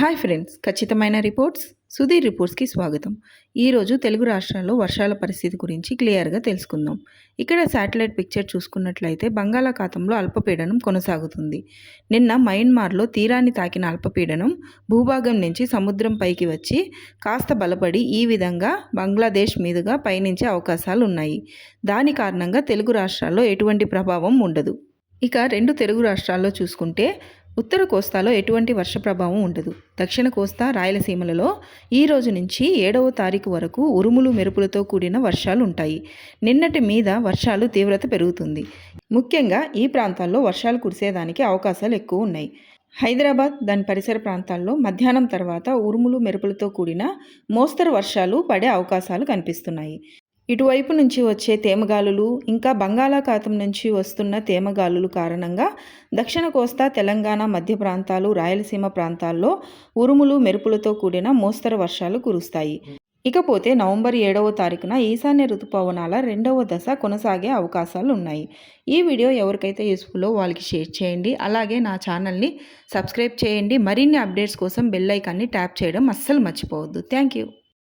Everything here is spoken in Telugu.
హాయ్ ఫ్రెండ్స్, ఖచ్చితమైన రిపోర్ట్స్ సుధీర్ రిపోర్ట్స్కి స్వాగతం. ఈరోజు తెలుగు రాష్ట్రాల్లో వర్షాల పరిస్థితి గురించి క్లియర్గా తెలుసుకుందాం. ఇక్కడ శాటిలైట్ పిక్చర్ చూసుకున్నట్లయితే బంగాళాఖాతంలో అల్పపీడనం కొనసాగుతుంది. నిన్న మయన్మార్లో తీరాన్ని తాకిన అల్పపీడనం భూభాగం నుంచి సముద్రం పైకి వచ్చి కాస్త బలపడి ఈ విధంగా బంగ్లాదేశ్ మీదుగా పయనించే అవకాశాలు ఉన్నాయి. దాని కారణంగా తెలుగు రాష్ట్రాల్లో ఎటువంటి ప్రభావం ఉండదు. ఇక రెండు తెలుగు రాష్ట్రాల్లో చూసుకుంటే ఉత్తర కోస్తాలో ఎటువంటి వర్ష ప్రభావం ఉండదు. దక్షిణ కోస్తా, రాయలసీమలలో ఈ రోజు నుంచి 7వ తారీఖు వరకు ఉరుములు మెరుపులతో కూడిన వర్షాలు ఉంటాయి. నిన్నటి మీద వర్షాలు తీవ్రత పెరుగుతుంది. ముఖ్యంగా ఈ ప్రాంతాల్లో వర్షాలు కురిసేదానికి అవకాశాలు ఎక్కువ ఉన్నాయి. హైదరాబాద్, దాని పరిసర ప్రాంతాల్లో మధ్యాహ్నం తర్వాత ఉరుములు మెరుపులతో కూడిన మోస్తరు వర్షాలు పడే అవకాశాలు కనిపిస్తున్నాయి. ఇటువైపు నుంచి వచ్చే తేమగాలులు ఇంకా బంగాళాఖాతం నుంచి వస్తున్న తేమగాలులు కారణంగా దక్షిణ కోస్తా, తెలంగాణ మధ్య ప్రాంతాలు, రాయలసీమ ప్రాంతాల్లో ఉరుములు మెరుపులతో కూడిన మోస్తరు వర్షాలు కురుస్తాయి. ఇకపోతే నవంబర్ 7వ తారీఖున ఈశాన్య ఋతుపవనాల 2వ దశ కొనసాగే అవకాశాలు ఉన్నాయి. ఈ వీడియో ఎవరికైతే యూస్ఫుల్లో వాళ్ళకి షేర్ చేయండి. అలాగే నా ఛానల్ని సబ్స్క్రైబ్ చేయండి. మరిన్ని అప్డేట్స్ కోసం బెల్ ఐకాన్ని ట్యాప్ చేయడం అస్సలు మర్చిపోవద్దు. Thank you.